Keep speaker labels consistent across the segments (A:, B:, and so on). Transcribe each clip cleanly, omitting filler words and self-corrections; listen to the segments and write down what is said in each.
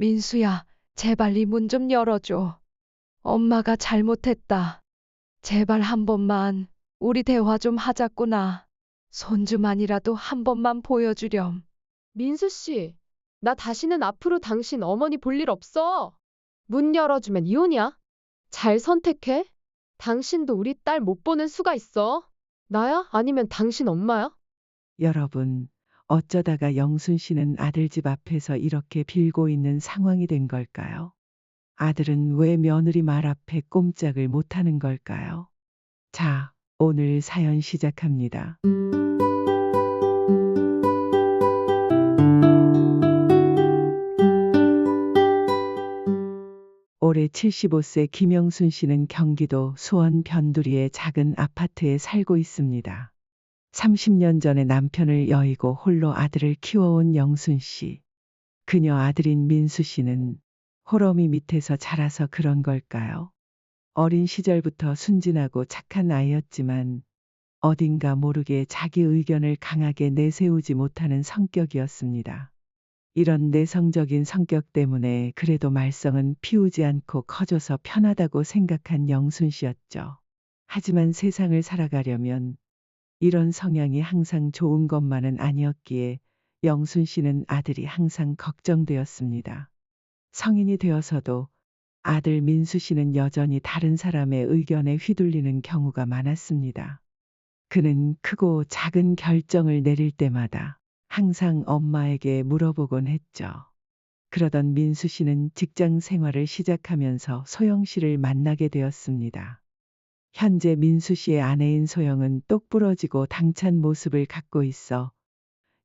A: 민수야, 제발 이 문 좀 열어줘. 엄마가 잘못했다. 제발 한 번만 우리 대화 좀 하자꾸나. 손주만이라도 한 번만 보여주렴.
B: 민수 씨, 나 다시는 앞으로 당신 어머니 볼 일 없어. 문 열어주면 이혼이야. 잘 선택해. 당신도 우리 딸 못 보는 수가 있어. 나야? 아니면 당신 엄마야?
C: 여러분, 어쩌다가 영순 씨는 아들 집 앞에서 이렇게 빌고 있는 상황이 된 걸까요? 아들은 왜 며느리 말 앞에 꼼짝을 못하는 걸까요? 자, 오늘 사연 시작합니다. 올해 75세 김영순 씨는 경기도 수원 변두리의 작은 아파트에 살고 있습니다. 30년 전에 남편을 여의고 홀로 아들을 키워온 영순 씨. 그녀 아들인 민수 씨는 호러미 밑에서 자라서 그런 걸까요? 어린 시절부터 순진하고 착한 아이였지만 어딘가 모르게 자기 의견을 강하게 내세우지 못하는 성격이었습니다. 이런 내성적인 성격 때문에 그래도 말썽은 피우지 않고 커져서 편하다고 생각한 영순 씨였죠. 하지만 세상을 살아가려면 이런 성향이 항상 좋은 것만은 아니었기에 영순 씨는 아들이 항상 걱정되었습니다. 성인이 되어서도 아들 민수 씨는 여전히 다른 사람의 의견에 휘둘리는 경우가 많았습니다. 그는 크고 작은 결정을 내릴 때마다 항상 엄마에게 물어보곤 했죠. 그러던 민수 씨는 직장 생활을 시작하면서 소영 씨를 만나게 되었습니다. 현재 민수 씨의 아내인 소영은 똑부러지고 당찬 모습을 갖고 있어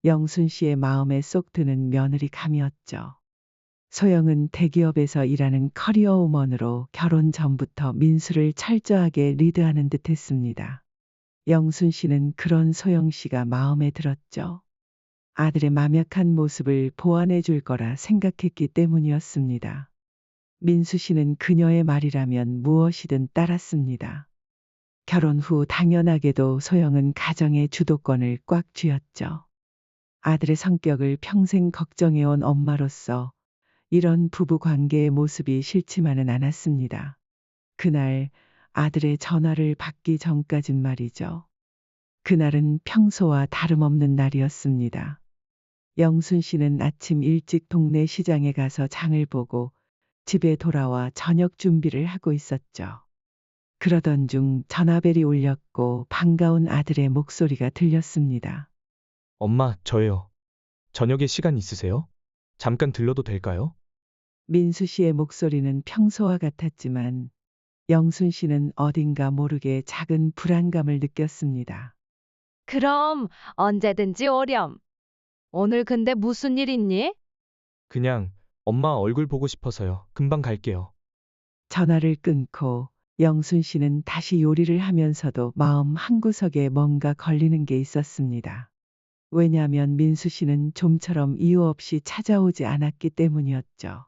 C: 영순 씨의 마음에 쏙 드는 며느리감이었죠. 소영은 대기업에서 일하는 커리어 우먼으로 결혼 전부터 민수를 철저하게 리드하는 듯 했습니다. 영순 씨는 그런 소영 씨가 마음에 들었죠. 아들의 마명한 모습을 보완해 줄 거라 생각했기 때문이었습니다. 민수 씨는 그녀의 말이라면 무엇이든 따랐습니다. 결혼 후 당연하게도 소영은 가정의 주도권을 꽉 쥐었죠. 아들의 성격을 평생 걱정해온 엄마로서 이런 부부 관계의 모습이 싫지만은 않았습니다. 그날 아들의 전화를 받기 전까진 말이죠. 그날은 평소와 다름없는 날이었습니다. 영순 씨는 아침 일찍 동네 시장에 가서 장을 보고 집에 돌아와 저녁 준비를 하고 있었죠. 그러던 중 전화벨이 울렸고 반가운 아들의 목소리가 들렸습니다.
D: 엄마, 저예요. 저녁에 시간 있으세요? 잠깐 들러도 될까요?
C: 민수 씨의 목소리는 평소와 같았지만 영순 씨는 어딘가 모르게 작은 불안감을 느꼈습니다.
A: 그럼 언제든지 오렴. 오늘 근데 무슨 일 있니?
D: 그냥 엄마 얼굴 보고 싶어서요. 금방 갈게요.
C: 전화를 끊고 영순 씨는 다시 요리를 하면서도 마음 한구석에 뭔가 걸리는 게 있었습니다. 왜냐하면 민수 씨는 좀처럼 이유 없이 찾아오지 않았기 때문이었죠.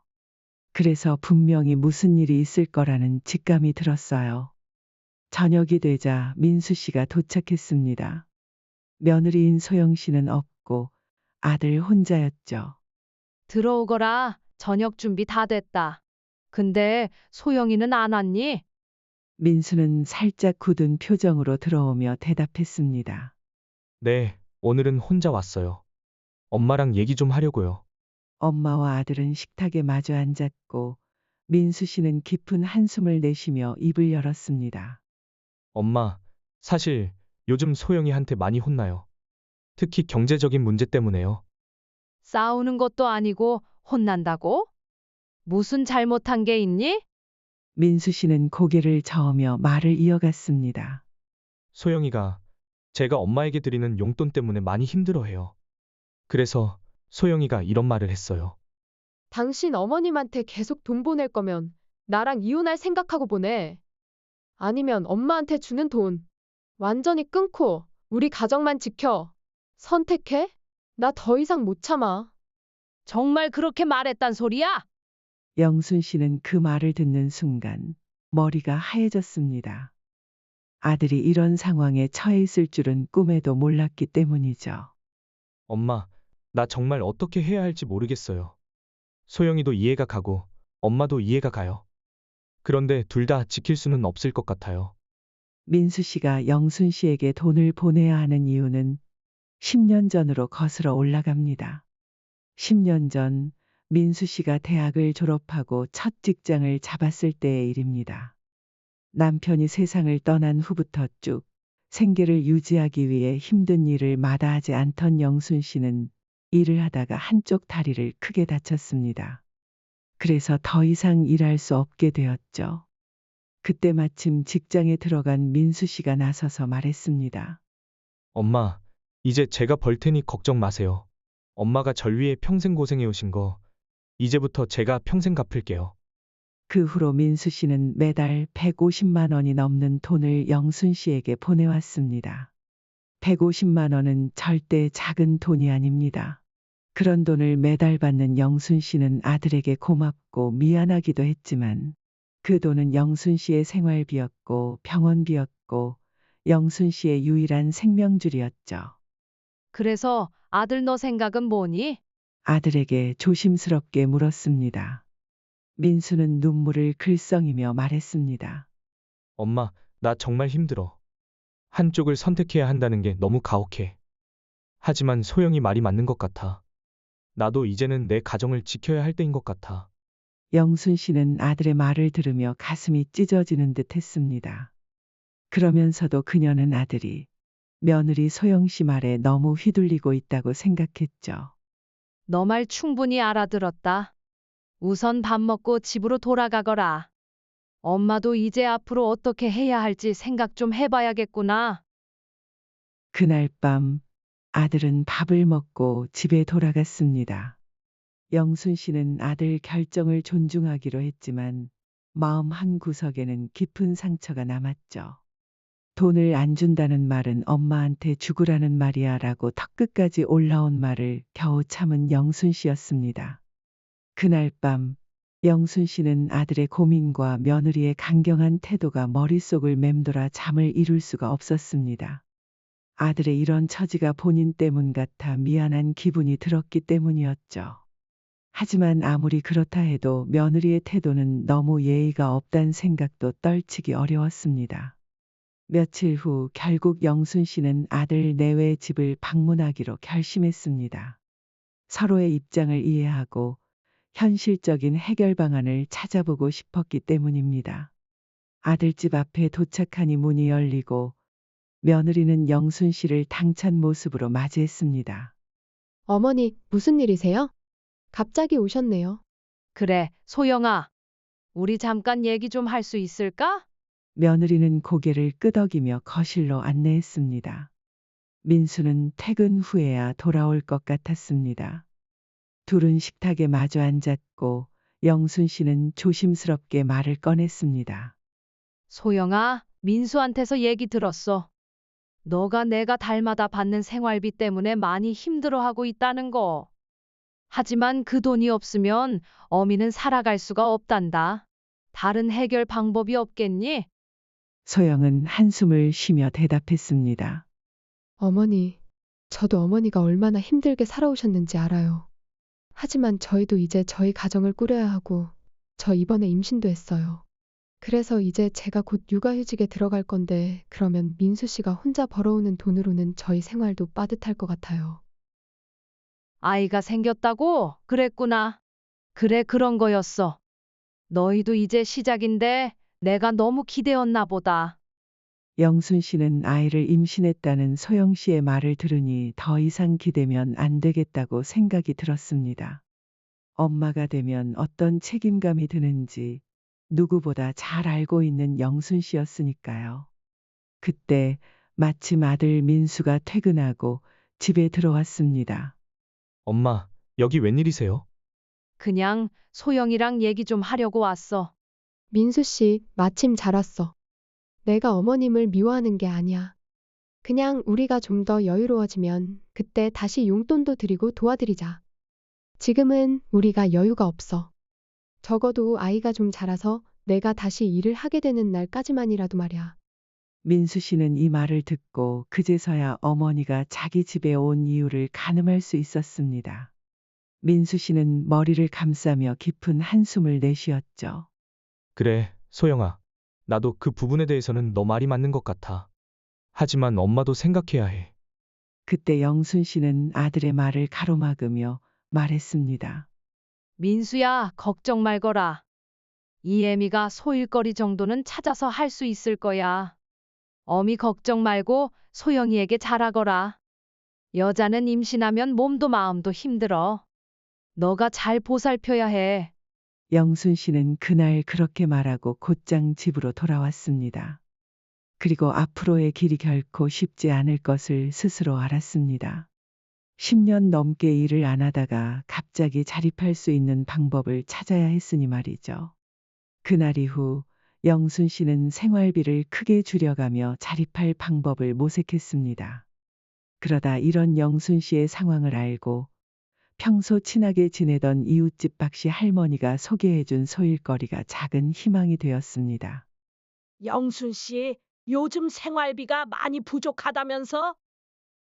C: 그래서 분명히 무슨 일이 있을 거라는 직감이 들었어요. 저녁이 되자 민수 씨가 도착했습니다. 며느리인 소영 씨는 없고 아들 혼자였죠.
A: 들어오거라. 저녁 준비 다 됐다. 근데 소영이는 안 왔니?
C: 민수는 살짝 굳은 표정으로 들어오며 대답했습니다.
D: 네, 오늘은 혼자 왔어요. 엄마랑 얘기 좀 하려고요.
C: 엄마와 아들은 식탁에 마주 앉았고 민수 씨는 깊은 한숨을 내쉬며 입을 열었습니다.
D: 엄마, 사실 요즘 소영이한테 많이 혼나요. 특히 경제적인 문제 때문에요.
A: 싸우는 것도 아니고 혼난다고? 무슨 잘못한 게 있니?
C: 민수 씨는 고개를 저으며 말을 이어갔습니다.
D: 소영이가 제가 엄마에게 드리는 용돈 때문에 많이 힘들어해요. 그래서 소영이가 이런 말을 했어요.
B: 당신 어머님한테 계속 돈 보낼 거면 나랑 이혼할 생각하고 보내. 아니면 엄마한테 주는 돈 완전히 끊고 우리 가정만 지켜. 선택해? 나 더 이상 못 참아.
A: 정말 그렇게 말했단 소리야?
C: 영순 씨는 그 말을 듣는 순간 머리가 하얘졌습니다. 아들이 이런 상황에 처해 있을 줄은 꿈에도 몰랐기 때문이죠.
D: 엄마, 나 정말 어떻게 해야 할지 모르겠어요. 소영이도 이해가 가고 엄마도 이해가 가요. 그런데 둘 다 지킬 수는 없을 것 같아요.
C: 민수 씨가 영순 씨에게 돈을 보내야 하는 이유는 10년 전으로 거슬러 올라갑니다. 10년 전 민수 씨가 대학을 졸업하고 첫 직장을 잡았을 때의 일입니다. 남편이 세상을 떠난 후부터 쭉 생계를 유지하기 위해 힘든 일을 마다하지 않던 영순 씨는 일을 하다가 한쪽 다리를 크게 다쳤습니다. 그래서 더 이상 일할 수 없게 되었죠. 그때 마침 직장에 들어간 민수 씨가 나서서 말했습니다.
D: 엄마, 이제 제가 벌 테니 걱정 마세요. 엄마가 절 위해 평생 고생해 오신 거 이제부터 제가 평생 갚을게요.
C: 그 후로 민수 씨는 매달 150만 원이 넘는 돈을 영순 씨에게 보내왔습니다. 150만 원은 절대 작은 돈이 아닙니다. 그런 돈을 매달 받는 영순 씨는 아들에게 고맙고 미안하기도 했지만 그 돈은 영순 씨의 생활비였고 병원비였고 영순 씨의 유일한 생명줄이었죠.
A: 그래서 아들 너 생각은 뭐니?
C: 아들에게 조심스럽게 물었습니다. 민수는 눈물을 글썽이며 말했습니다.
D: 엄마, 나 정말 힘들어. 한쪽을 선택해야 한다는 게 너무 가혹해. 하지만 소영이 말이 맞는 것 같아. 나도 이제는 내 가정을 지켜야 할 때인 것 같아.
C: 영순 씨는 아들의 말을 들으며 가슴이 찢어지는 듯 했습니다. 그러면서도 그녀는 아들이 며느리 소영 씨 말에 너무 휘둘리고 있다고 생각했죠.
A: 너 말 충분히 알아들었다. 우선 밥 먹고 집으로 돌아가거라. 엄마도 이제 앞으로 어떻게 해야 할지 생각 좀 해봐야겠구나.
C: 그날 밤 아들은 밥을 먹고 집에 돌아갔습니다. 영순 씨는 아들 결정을 존중하기로 했지만 마음 한 구석에는 깊은 상처가 남았죠. 돈을 안 준다는 말은 엄마한테 죽으라는 말이야 라고 턱끝까지 올라온 말을 겨우 참은 영순 씨였습니다. 그날 밤 영순 씨는 아들의 고민과 며느리의 강경한 태도가 머릿속을 맴돌아 잠을 이룰 수가 없었습니다. 아들의 이런 처지가 본인 때문 같아 미안한 기분이 들었기 때문이었죠. 하지만 아무리 그렇다 해도 며느리의 태도는 너무 예의가 없다는 생각도 떨치기 어려웠습니다. 며칠 후 결국 영순 씨는 아들 내외 집을 방문하기로 결심했습니다. 서로의 입장을 이해하고 현실적인 해결 방안을 찾아보고 싶었기 때문입니다. 아들집 앞에 도착하니 문이 열리고 며느리는 영순 씨를 당찬 모습으로 맞이했습니다.
B: 어머니, 무슨 일이세요? 갑자기 오셨네요.
A: 그래, 소영아. 우리 잠깐 얘기 좀 할 수 있을까?
C: 며느리는 고개를 끄덕이며 거실로 안내했습니다. 민수는 퇴근 후에야 돌아올 것 같았습니다. 둘은 식탁에 마주 앉았고 영순 씨는 조심스럽게 말을 꺼냈습니다.
A: 소영아, 민수한테서 얘기 들었어. 너가 내가 달마다 받는 생활비 때문에 많이 힘들어하고 있다는 거. 하지만 그 돈이 없으면 어미는 살아갈 수가 없단다. 다른 해결 방법이 없겠니?
C: 소영은 한숨을 쉬며 대답했습니다.
B: 어머니, 저도 어머니가 얼마나 힘들게 살아오셨는지 알아요. 하지만 저희도 이제 저희 가정을 꾸려야 하고, 저 이번에 임신도 했어요. 그래서 이제 제가 곧 육아휴직에 들어갈 건데, 그러면 민수 씨가 혼자 벌어오는 돈으로는 저희 생활도 빠듯할 것 같아요.
A: 아이가 생겼다고? 그랬구나. 그래, 그런 거였어. 너희도 이제 시작인데 내가 너무 기대었나 보다.
C: 영순 씨는 아이를 임신했다는 소영 씨의 말을 들으니 더 이상 기대면 안 되겠다고 생각이 들었습니다. 엄마가 되면 어떤 책임감이 드는지 누구보다 잘 알고 있는 영순 씨였으니까요. 그때 마침 아들 민수가 퇴근하고 집에 들어왔습니다.
D: 엄마, 여기 웬일이세요?
A: 그냥 소영이랑 얘기 좀 하려고 왔어.
B: 민수 씨, 마침 잘 왔어. 내가 어머님을 미워하는 게 아니야. 그냥 우리가 좀 더 여유로워지면 그때 다시 용돈도 드리고 도와드리자. 지금은 우리가 여유가 없어. 적어도 아이가 좀 자라서 내가 다시 일을 하게 되는 날까지만이라도 말이야.
C: 민수 씨는 이 말을 듣고 그제서야 어머니가 자기 집에 온 이유를 가늠할 수 있었습니다. 민수 씨는 머리를 감싸며 깊은 한숨을 내쉬었죠.
D: 그래, 소영아. 나도 그 부분에 대해서는 너 말이 맞는 것 같아. 하지만 엄마도 생각해야 해.
C: 그때 영순 씨는 아들의 말을 가로막으며 말했습니다.
A: 민수야, 걱정 말거라. 이 애미가 소일거리 정도는 찾아서 할 수 있을 거야. 어미 걱정 말고 소영이에게 잘하거라. 여자는 임신하면 몸도 마음도 힘들어. 너가 잘 보살펴야 해.
C: 영순 씨는 그날 그렇게 말하고 곧장 집으로 돌아왔습니다. 그리고 앞으로의 길이 결코 쉽지 않을 것을 스스로 알았습니다. 10년 넘게 일을 안 하다가 갑자기 자립할 수 있는 방법을 찾아야 했으니 말이죠. 그날 이후 영순 씨는 생활비를 크게 줄여가며 자립할 방법을 모색했습니다. 그러다 이런 영순 씨의 상황을 알고 평소 친하게 지내던 이웃집 박씨 할머니가 소개해준 소일거리가 작은 희망이 되었습니다.
E: 영순 씨, 요즘 생활비가 많이 부족하다면서?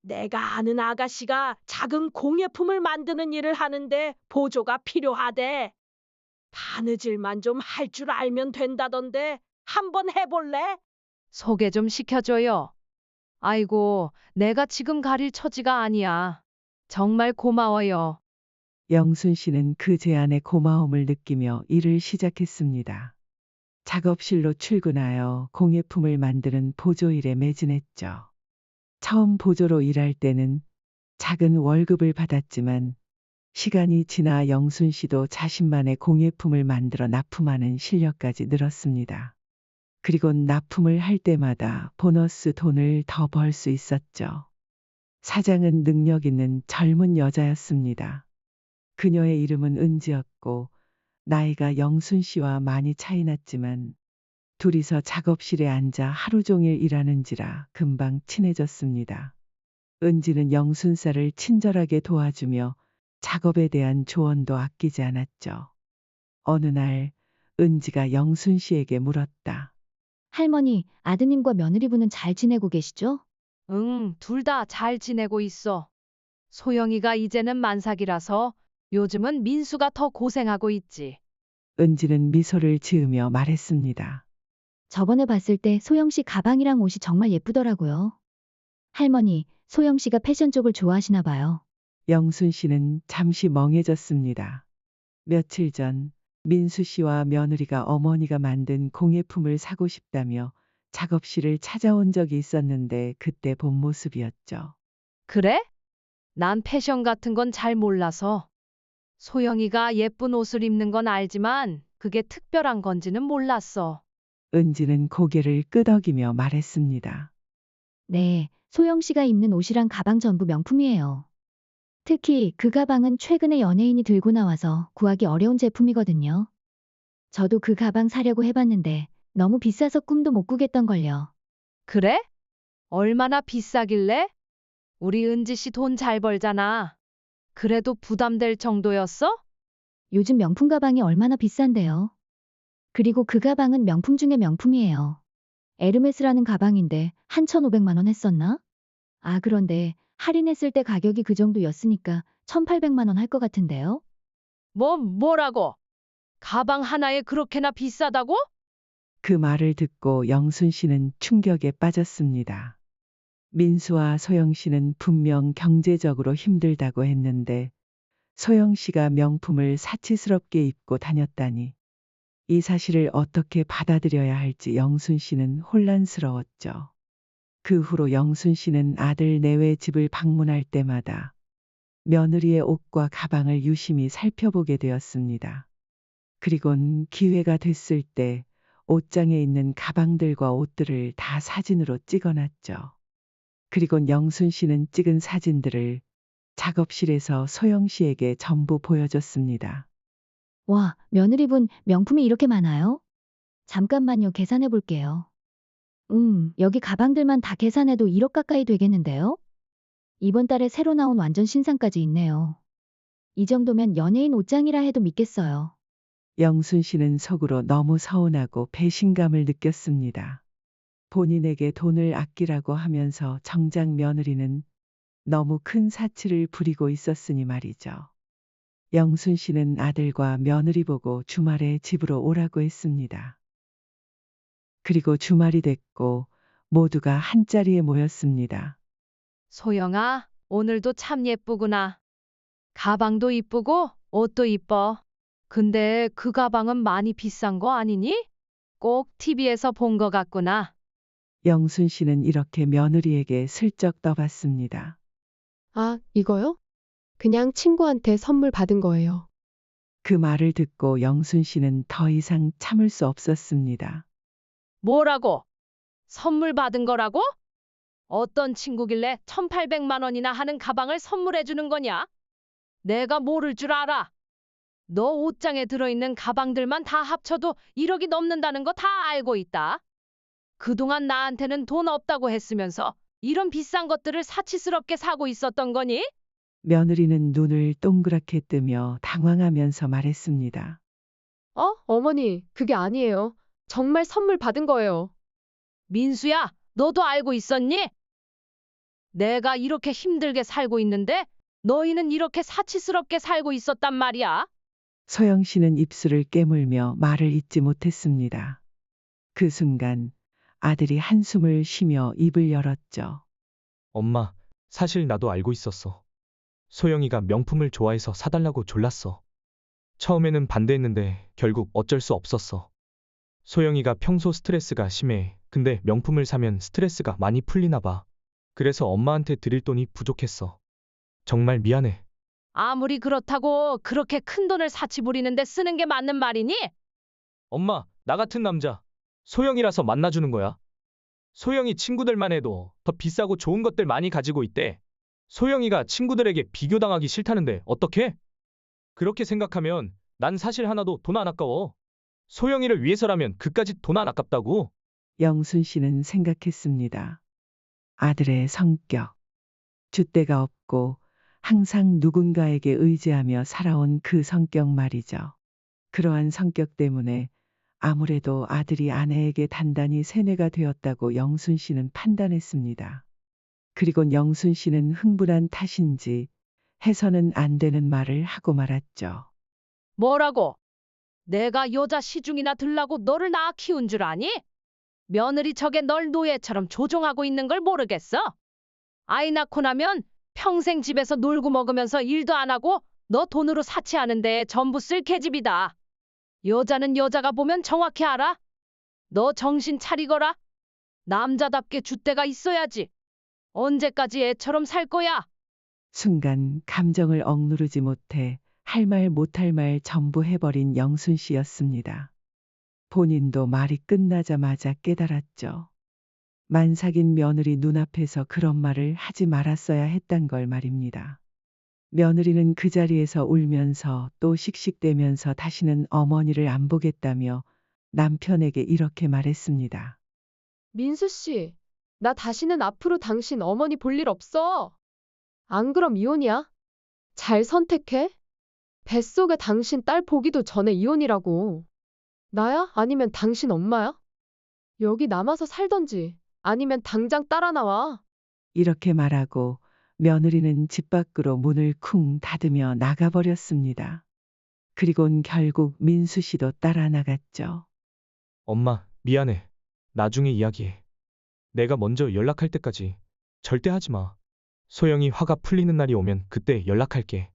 E: 내가 아는 아가씨가 작은 공예품을 만드는 일을 하는데 보조가 필요하대. 바느질만 좀 할 줄 알면 된다던데 한번 해볼래?
A: 소개 좀 시켜줘요. 아이고, 내가 지금 가릴 처지가 아니야. 정말 고마워요.
C: 영순 씨는 그 제안에 고마움을 느끼며 일을 시작했습니다. 작업실로 출근하여 공예품을 만드는 보조일에 매진했죠. 처음 보조로 일할 때는 작은 월급을 받았지만 시간이 지나 영순 씨도 자신만의 공예품을 만들어 납품하는 실력까지 늘었습니다. 그리고 납품을 할 때마다 보너스 돈을 더 벌 수 있었죠. 사장은 능력 있는 젊은 여자였습니다. 그녀의 이름은 은지였고 나이가 영순 씨와 많이 차이 났지만 둘이서 작업실에 앉아 하루 종일 일하는지라 금방 친해졌습니다. 은지는 영순살을 친절하게 도와주며 작업에 대한 조언도 아끼지 않았죠. 어느 날 은지가 영순 씨에게 물었다.
F: 할머니, 아드님과 며느리분은 잘 지내고 계시죠?
A: 응, 둘 다 잘 지내고 있어. 소영이가 이제는 만삭이라서 요즘은 민수가 더 고생하고 있지.
C: 은지는 미소를 지으며 말했습니다.
F: 저번에 봤을 때 소영 씨 가방이랑 옷이 정말 예쁘더라고요. 할머니, 소영 씨가 패션 쪽을 좋아하시나 봐요.
C: 영순 씨는 잠시 멍해졌습니다. 며칠 전 민수 씨와 며느리가 어머니가 만든 공예품을 사고 싶다며 작업실을 찾아온 적이 있었는데 그때 본 모습이었죠.
A: 그래? 난 패션 같은 건 잘 몰라서. 소영이가 예쁜 옷을 입는 건 알지만 그게 특별한 건지는 몰랐어.
C: 은지는 고개를 끄덕이며 말했습니다.
F: 네, 소영 씨가 입는 옷이랑 가방 전부 명품이에요. 특히 그 가방은 최근에 연예인이 들고 나와서 구하기 어려운 제품이거든요. 저도 그 가방 사려고 해봤는데 너무 비싸서 꿈도 못 꾸겠던걸요.
A: 그래? 얼마나 비싸길래? 우리 은지 씨 돈 잘 벌잖아. 그래도 부담될 정도였어?
F: 요즘 명품 가방이 얼마나 비싼데요. 그리고 그 가방은 명품 중에 명품이에요. 에르메스라는 가방인데 한 1,500만 원 했었나? 아, 그런데 할인했을 때 가격이 그 정도였으니까 1,800만 원 할 것 같은데요?
A: 뭐라고? 가방 하나에 그렇게나 비싸다고?
C: 그 말을 듣고 영순 씨는 충격에 빠졌습니다. 민수와 소영 씨는 분명 경제적으로 힘들다고 했는데 소영 씨가 명품을 사치스럽게 입고 다녔다니 이 사실을 어떻게 받아들여야 할지 영순 씨는 혼란스러웠죠. 그 후로 영순 씨는 아들 내외 집을 방문할 때마다 며느리의 옷과 가방을 유심히 살펴보게 되었습니다. 그리곤 기회가 됐을 때 옷장에 있는 가방들과 옷들을 다 사진으로 찍어놨죠. 그리곤 영순 씨는 찍은 사진들을 작업실에서 소영 씨에게 전부 보여줬습니다.
F: 와, 며느리분 명품이 이렇게 많아요? 잠깐만요, 계산해 볼게요. 여기 가방들만 다 계산해도 1억 가까이 되겠는데요? 이번 달에 새로 나온 완전 신상까지 있네요. 이 정도면 연예인 옷장이라 해도 믿겠어요.
C: 영순 씨는 속으로 너무 서운하고 배신감을 느꼈습니다. 본인에게 돈을 아끼라고 하면서 정작 며느리는 너무 큰 사치를 부리고 있었으니 말이죠. 영순 씨는 아들과 며느리 보고 주말에 집으로 오라고 했습니다. 그리고 주말이 됐고 모두가 한자리에 모였습니다.
A: 소영아, 오늘도 참 예쁘구나. 가방도 이쁘고 옷도 이뻐. 근데 그 가방은 많이 비싼 거 아니니? 꼭 TV에서 본 거 같구나.
C: 영순 씨는 이렇게 며느리에게 슬쩍 떠봤습니다.
B: 아, 이거요? 그냥 친구한테 선물 받은 거예요.
C: 그 말을 듣고 영순 씨는 더 이상 참을 수 없었습니다.
A: 뭐라고? 선물 받은 거라고? 어떤 친구길래 1,800만 원이나 하는 가방을 선물해 주는 거냐? 내가 모를 줄 알아. 너 옷장에 들어있는 가방들만 다 합쳐도 1억이 넘는다는 거 다 알고 있다. 그동안 나한테는 돈 없다고 했으면서 이런 비싼 것들을 사치스럽게 사고 있었던 거니?
C: 며느리는 눈을 동그랗게 뜨며 당황하면서 말했습니다.
B: 어머니, 그게 아니에요. 정말 선물 받은 거예요.
A: 민수야, 너도 알고 있었니? 내가 이렇게 힘들게 살고 있는데 너희는 이렇게 사치스럽게 살고 있었단 말이야.
C: 소영 씨는 입술을 깨물며 말을 잇지 못했습니다. 그 순간 아들이 한숨을 쉬며 입을 열었죠.
D: 엄마, 사실 나도 알고 있었어. 소영이가 명품을 좋아해서 사달라고 졸랐어. 처음에는 반대했는데 결국 어쩔 수 없었어. 소영이가 평소 스트레스가 심해. 근데 명품을 사면 스트레스가 많이 풀리나 봐. 그래서 엄마한테 드릴 돈이 부족했어. 정말 미안해.
A: 아무리 그렇다고 그렇게 큰 돈을 사치 부리는데 쓰는 게 맞는 말이니?
D: 엄마, 나 같은 남자. 소영이라서 만나주는 거야. 소영이 친구들만 해도 더 비싸고 좋은 것들 많이 가지고 있대. 소영이가 친구들에게 비교당하기 싫다는데 어떡해? 그렇게 생각하면 난 사실 하나도 돈 안 아까워. 소영이를 위해서라면 그까짓 돈 안 아깝다고.
C: 영순 씨는 생각했습니다. 아들의 성격. 줏대가 없고 항상 누군가에게 의지하며 살아온 그 성격 말이죠. 그러한 성격 때문에 아무래도 아들이 아내에게 단단히 세뇌가 되었다고 영순 씨는 판단했습니다. 그리고 영순 씨는 흥분한 탓인지 해서는 안 되는 말을 하고 말았죠.
A: 뭐라고? 내가 여자 시중이나 들라고 너를 낳아 키운 줄 아니? 며느리 척에 널 노예처럼 조종하고 있는 걸 모르겠어? 아이 낳고 나면 평생 집에서 놀고 먹으면서 일도 안 하고 너 돈으로 사치하는 데에 전부 쓸 계집이다. 여자는 여자가 보면 정확히 알아. 너 정신 차리거라. 남자답게 줏대가 있어야지. 언제까지 애처럼 살 거야?
C: 순간 감정을 억누르지 못해 할 말 못할 말 전부 해버린 영순 씨였습니다. 본인도 말이 끝나자마자 깨달았죠. 만삭인 며느리 눈앞에서 그런 말을 하지 말았어야 했단 걸 말입니다. 며느리는 그 자리에서 울면서 또 씩씩대면서 다시는 어머니를 안 보겠다며 남편에게 이렇게 말했습니다.
B: 민수 씨, 나 다시는 앞으로 당신 어머니 볼 일 없어. 안 그럼 이혼이야? 잘 선택해? 뱃속에 당신 딸 보기도 전에 이혼이라고. 나야? 아니면 당신 엄마야? 여기 남아서 살던지 아니면 당장 따라 나와.
C: 이렇게 말하고 며느리는 집 밖으로 문을 쿵 닫으며 나가버렸습니다. 그리곤 결국 민수 씨도 따라 나갔죠.
D: 엄마, 미안해. 나중에 이야기해. 내가 먼저 연락할 때까지 절대 하지 마. 소영이 화가 풀리는 날이 오면 그때 연락할게.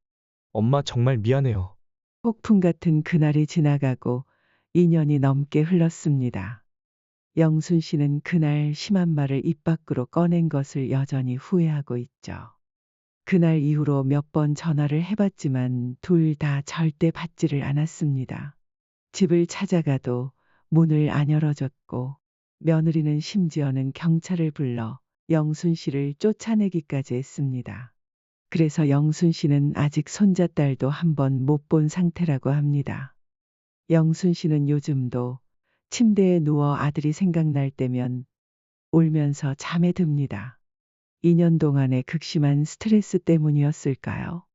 D: 엄마 정말 미안해요.
C: 폭풍 같은 그날이 지나가고 2년이 넘게 흘렀습니다. 영순 씨는 그날 심한 말을 입 밖으로 꺼낸 것을 여전히 후회하고 있죠. 그날 이후로 몇 번 전화를 해봤지만 둘 다 절대 받지를 않았습니다. 집을 찾아가도 문을 안 열어줬고 며느리는 심지어는 경찰을 불러 영순 씨를 쫓아내기까지 했습니다. 그래서 영순 씨는 아직 손자딸도 한 번 못 본 상태라고 합니다. 영순 씨는 요즘도 침대에 누워 아들이 생각날 때면 울면서 잠에 듭니다. 2년 동안의 극심한 스트레스 때문이었을까요?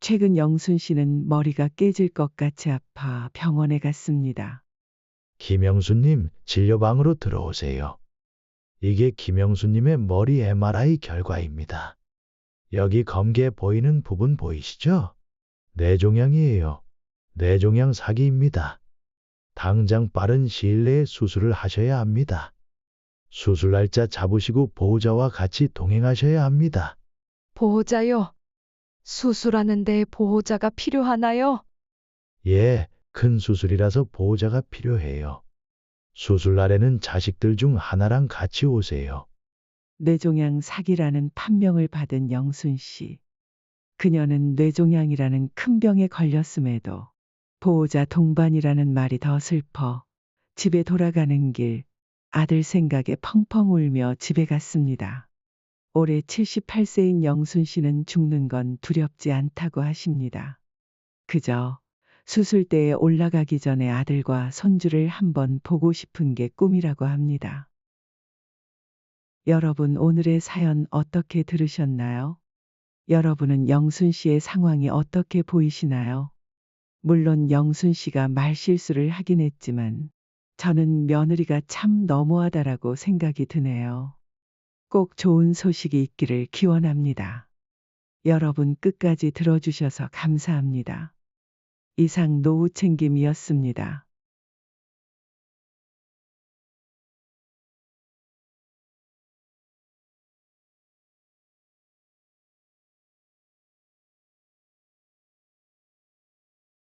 C: 최근 영순 씨는 머리가 깨질 것 같이 아파 병원에 갔습니다.
G: 김영수님, 진료방으로 들어오세요. 이게 김영수님의 머리 MRI 결과입니다. 여기 검기에 보이는 부분 보이시죠? 뇌종양이에요. 뇌종양 사기입니다. 당장 빠른 시일 내에 수술을 하셔야 합니다. 수술 날짜 잡으시고 보호자와 같이 동행하셔야 합니다.
A: 보호자요. 수술하는데 보호자가 필요하나요?
G: 예, 큰 수술이라서 보호자가 필요해요. 수술 날에는 자식들 중 하나랑 같이 오세요.
C: 뇌종양 사기라는 판명을 받은 영순 씨. 그녀는 뇌종양이라는 큰 병에 걸렸음에도 보호자 동반이라는 말이 더 슬퍼 집에 돌아가는 길 아들 생각에 펑펑 울며 집에 갔습니다. 올해 78세인 영순 씨는 죽는 건 두렵지 않다고 하십니다. 그저 수술대에 올라가기 전에 아들과 손주를 한번 보고 싶은 게 꿈이라고 합니다. 여러분 오늘의 사연 어떻게 들으셨나요? 여러분은 영순 씨의 상황이 어떻게 보이시나요? 물론 영순 씨가 말실수를 하긴 했지만 저는 며느리가 참 너무하다라고 생각이 드네요. 꼭 좋은 소식이 있기를 기원합니다. 여러분 끝까지 들어주셔서 감사합니다. 이상 노후챙김이었습니다.